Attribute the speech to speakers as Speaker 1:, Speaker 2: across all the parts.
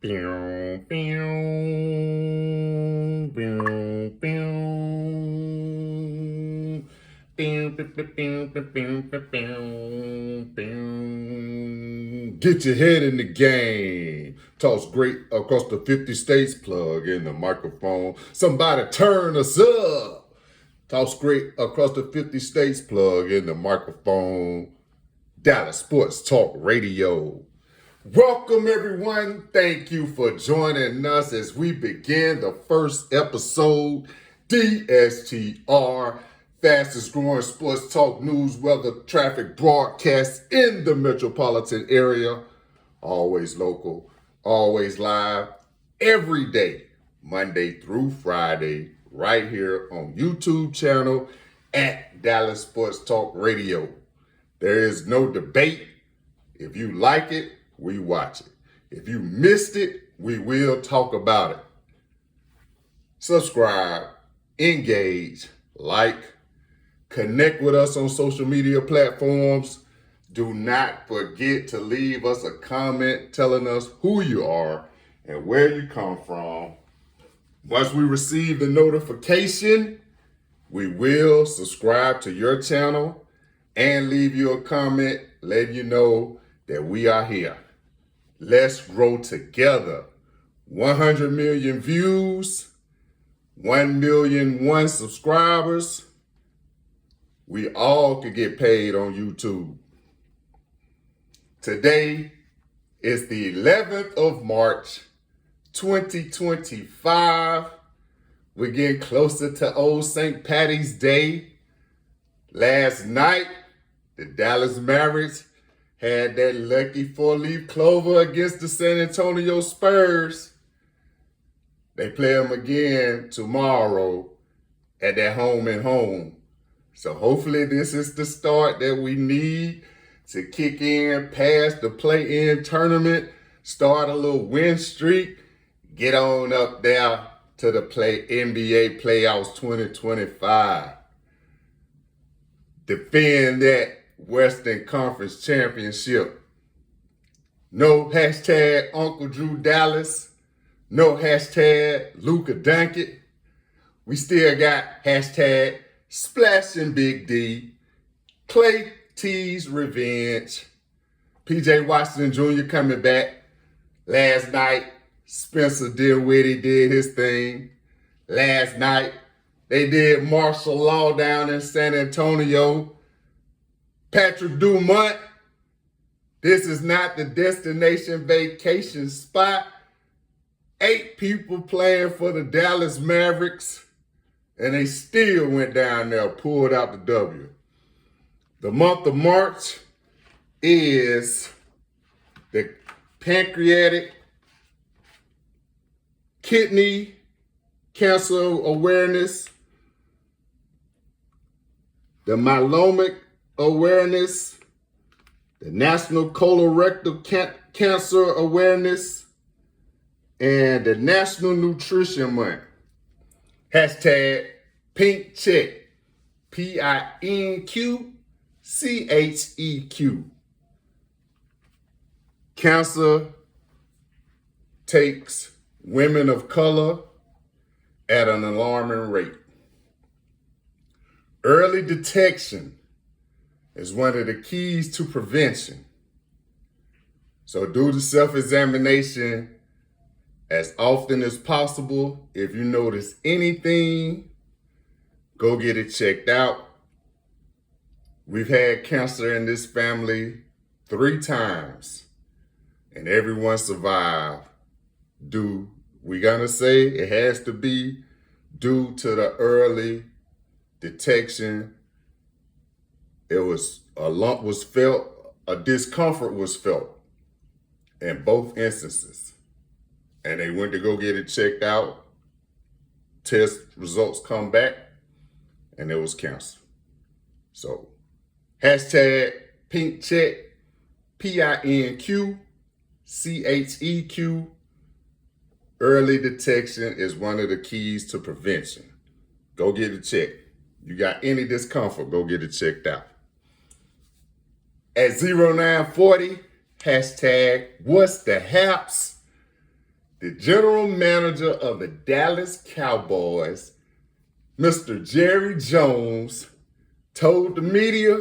Speaker 1: Pew, pew, pew, pew. Pew, pew, pew, pew, pew, pew, pew, pew. Get your head in the game. Toss great across the 50 states. Plug in the microphone. Somebody turn us up. Toss great across the 50 states. Plug in the microphone. Dallas Sports Talk Radio. Welcome, everyone. Thank you for joining us as we begin the first episode, DSTR, fastest growing sports talk, news, weather, traffic broadcast in the metropolitan area. Always local, always live, every day, Monday through Friday, right here on YouTube channel at Dallas Sports Talk Radio. There is no debate. If you like it, we watch it. If you missed it, we will talk about it. Subscribe, engage, like, connect with us on social media platforms. Do not forget to leave us a comment telling us who you are and where you come from. Once we receive the notification, we will subscribe to your channel and leave you a comment letting you know that we are here. Let's grow together. 100 million views, 1,000,001 subscribers. We all could get paid on YouTube. Today is the 11th of March, 2025. We're getting closer to old St. Patty's Day. Last night, the Dallas Mavericks had that lucky four-leaf clover against the San Antonio Spurs. They play them again tomorrow at their home and home. So hopefully this is the start that we need to kick in past the play-in tournament, start a little win streak, get on up there to the NBA playoffs 2025. Defend that Western Conference Championship. No hashtag Uncle Drew Dallas. No hashtag Luka Doncic. We still got hashtag Splashing Big D. Clay T's Revenge. PJ Washington Jr. coming back. Last night, Spencer Dinwiddie did his thing. Last night, they did martial law down in San Antonio. Patrick Dumont, this is not the destination vacation spot. 8 people playing for the Dallas Mavericks, and they still went down there, pulled out the W. The month of March is the pancreatic kidney cancer awareness, the myeloma awareness, the National Colorectal Cancer Awareness, and the National Nutrition Month. Hashtag Pink Check. PINQCHEQ. Cancer takes women of color at an alarming rate. Early detection is one of the keys to prevention. So do the self-examination as often as possible. If you notice anything, go get it checked out. We've had cancer in this family 3 times, and everyone survived. We're gonna say it has to be due to the early detection. It was a lump was felt, a discomfort was felt in both instances. And they went to go get it checked out. Test results come back, and it was cancer. So, hashtag Pink Check, PINQCHEQ. Early detection is one of the keys to prevention. Go get it checked. You got any discomfort, go get it checked out. At 0940, hashtag What's the Haps? the general manager of the Dallas Cowboys, Mr. Jerry Jones, told the media,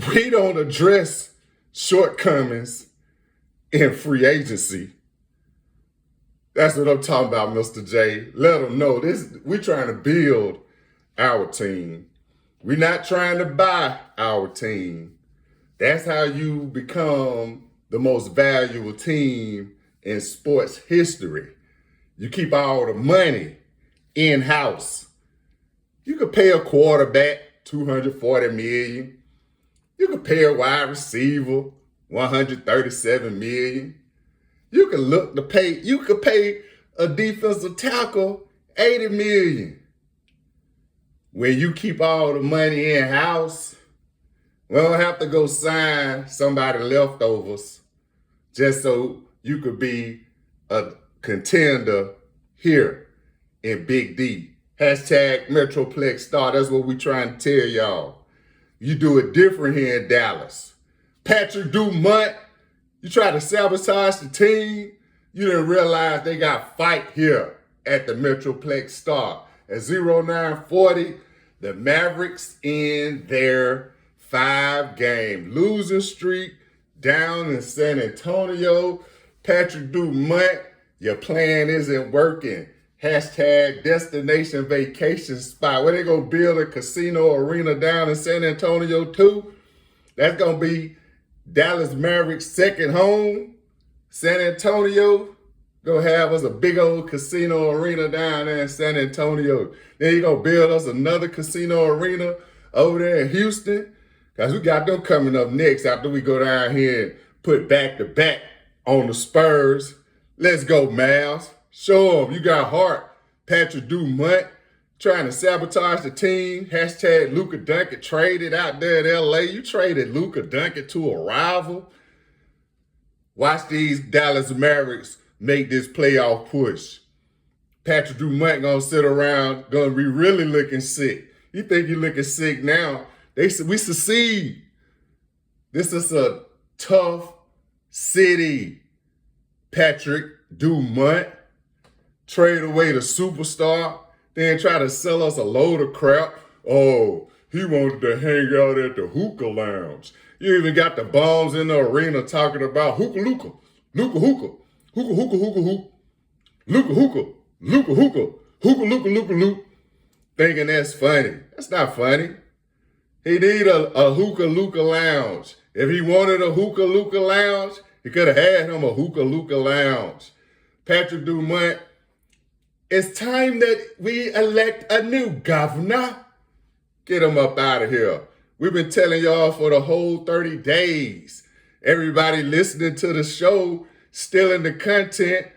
Speaker 1: we don't address shortcomings in free agency. That's what I'm talking about, Mr. J. Let them know this. We're trying to build our team. We're not trying to buy our team. That's how you become the most valuable team in sports history. You keep all the money in-house. You could pay a quarterback $240 million. You could pay a wide receiver $137 million. You could pay a defensive tackle $80 million. When you keep all the money in-house, we don't have to go sign somebody leftovers just so you could be a contender here in Big D. Hashtag Metroplex Star. That's what we trying to tell y'all. You do it different here in Dallas. Patrick Dumont, you try to sabotage the team. You didn't realize they got fight here at the Metroplex Star. At 0940, the Mavericks end their 5-game losing streak down in San Antonio. Patrick Dumont, your plan isn't working. Hashtag destination vacation spot. Where they gonna build a casino arena down in San Antonio too? That's gonna be Dallas Mavericks' second home. San Antonio gonna have us a big old casino arena down there in San Antonio. Then you gonna build us another casino arena over there in Houston. Cause we got them coming up next after we go down here and put back to back on the Spurs. Let's go, Mavs. Show them you got heart. Patrick Dumont trying to sabotage the team. Hashtag Luka Doncic traded out there in LA. You traded Luka Doncic to a rival. Watch these Dallas Mavericks make this playoff push. Patrick Dumont gonna sit around, gonna be really looking sick. You think you're looking sick now? We succeed. This is a tough city. Patrick Dumont trade away the superstar, then try to sell us a load of crap. Oh, he wanted to hang out at the hookah lounge. You even got the bombs in the arena talking about hookah, Luka, Luka, hookah, hookah, hookah, hookah, hookah, Luka, hookah, Luka, hookah, hookah, Luka, Luka, Luka, thinking that's funny. That's not funny. He need a hookah, Luka lounge. If he wanted a hookah, Luka lounge, he could have had him a hookah, Luka lounge. Patrick Dumont, it's time that we elect a new governor. Get him up out of here. We've been telling y'all for the whole 30 days. Everybody listening to the show, stealing the content,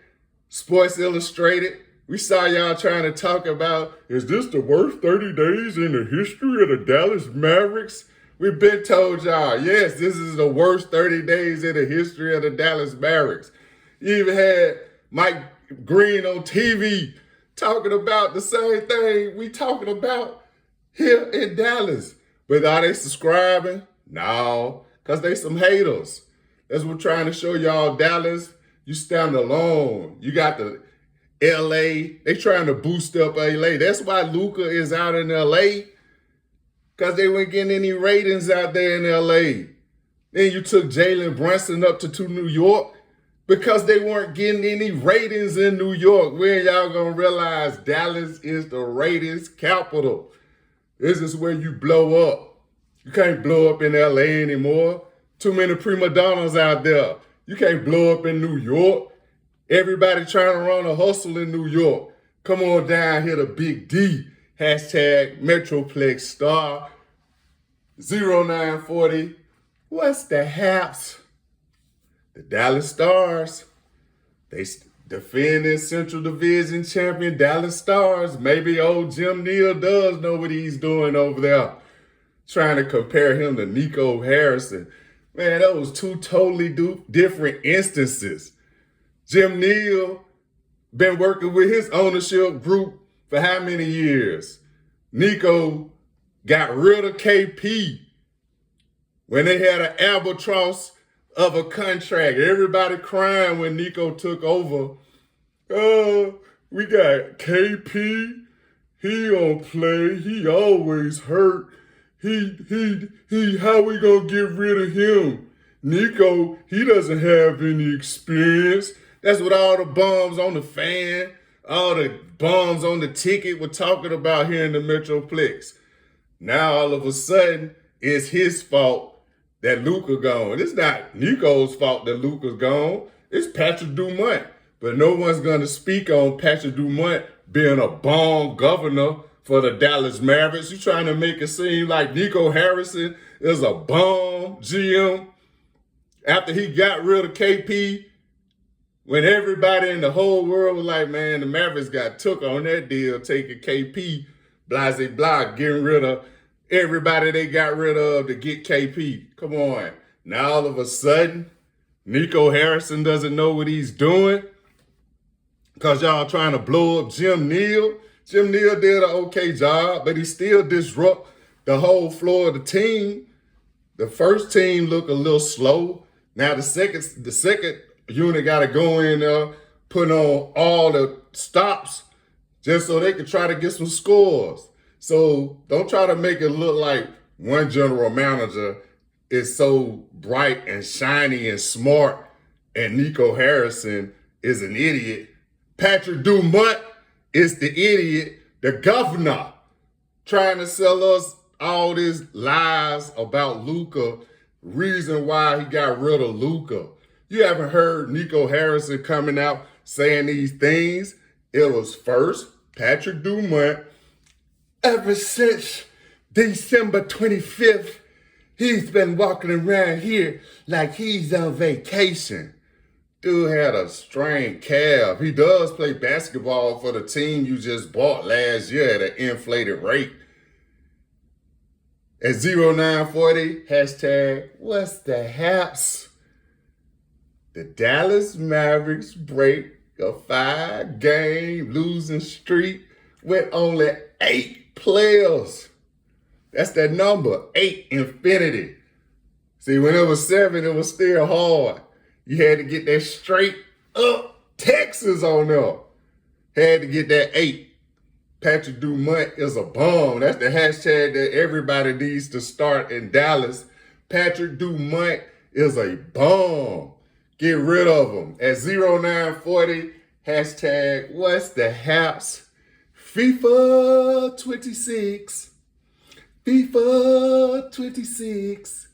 Speaker 1: Sports Illustrated. We saw y'all trying to talk about, is this the worst 30 days in the history of the Dallas Mavericks? We've been told y'all, yes, this is the worst 30 days in the history of the Dallas Mavericks. You even had Mike Green on TV talking about the same thing we talking about here in Dallas. But are they subscribing? No, because they some haters. That's what we're trying to show y'all, Dallas. You stand alone. You got the LA. They trying to boost up LA. That's why Luka is out in LA. Because they weren't getting any ratings out there in LA. Then you took Jalen Brunson up to New York because they weren't getting any ratings in New York. When y'all gonna realize Dallas is the ratings capital? This is where you blow up. You can't blow up in LA anymore. Too many prima donnas out there. You can't blow up in New York. Everybody trying to run a hustle in New York. Come on down here to Big D. Hashtag Metroplex Star. 0940. What's the haps? The Dallas Stars. They defending Central Division champion Dallas Stars. Maybe old Jim Neal does know what he's doing over there. Trying to compare him to Nico Harrison. Man, that was two totally different instances. Jim Neal been working with his ownership group for how many years? Nico got rid of KP when they had an albatross of a contract. Everybody crying when Nico took over We got KP. He don't play. He always hurt. How we gonna get rid of him? Nico, he doesn't have any experience. That's what all the bums on the fan, all the bums on the ticket were talking about here in the Metroplex. Now all of a sudden, it's his fault that Luka gone. It's not Nico's fault that Luka's gone. It's Patrick Dumont. But no one's gonna speak on Patrick Dumont being a bomb governor for the Dallas Mavericks. You trying to make it seem like Nico Harrison is a bomb GM after he got rid of KP, when everybody in the whole world was like, man, the Mavericks got took on that deal, taking KP, blase blah, getting rid of everybody they got rid of to get KP. Come on. Now all of a sudden, Nico Harrison doesn't know what he's doing because y'all trying to blow up Jim Neal. Jim Neal did an okay job, but he still disrupt the whole floor of the team. The first team looked a little slow. Now the second unit got to go in there, put on all the stops just so they can try to get some scores. So don't try to make it look like one general manager is so bright and shiny and smart and Nico Harrison is an idiot. Patrick Dumont is the idiot, the governor, trying to sell us all these lies about Luka, reason why he got rid of Luka. You haven't heard Nico Harrison coming out saying these things. It was first Patrick Dumont. Ever since December 25th, he's been walking around here like he's on vacation. Dude had a strained calf. He does play basketball for the team you just bought last year at an inflated rate. At 0940, hashtag, what's the haps? The Dallas Mavericks break a 5-game losing streak with only 8 players. That's that number, 8 infinity. See, when it was 7, it was still hard. You had to get that straight up Texas on there. Had to get that 8. Patrick Dumont is a bomb. That's the hashtag that everybody needs to start in Dallas. Patrick Dumont is a bomb. Get rid of him. At 0940, hashtag, what's the haps? FIFA 26. FIFA 26.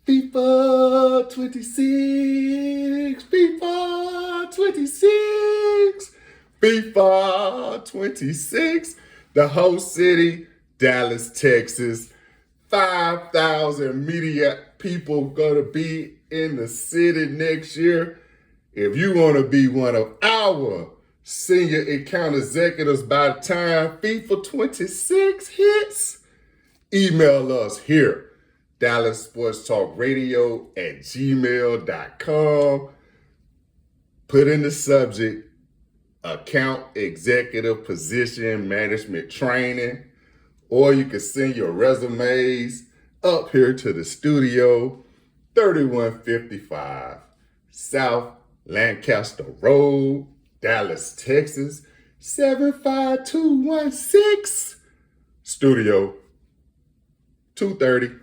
Speaker 1: FIFA 26. FIFA 26. FIFA 26. The host city, Dallas, Texas. 5,000 media people gonna be in the city next year. If you want to be one of our senior account executives by the time FIFA 26 hits, email us here, DallasSportsTalkRadio@gmail.com. Put in the subject, account executive position management training, or you can send your resumes up here to the studio, 3155 South Lancaster Road, Dallas, Texas, 75216. Studio, 230.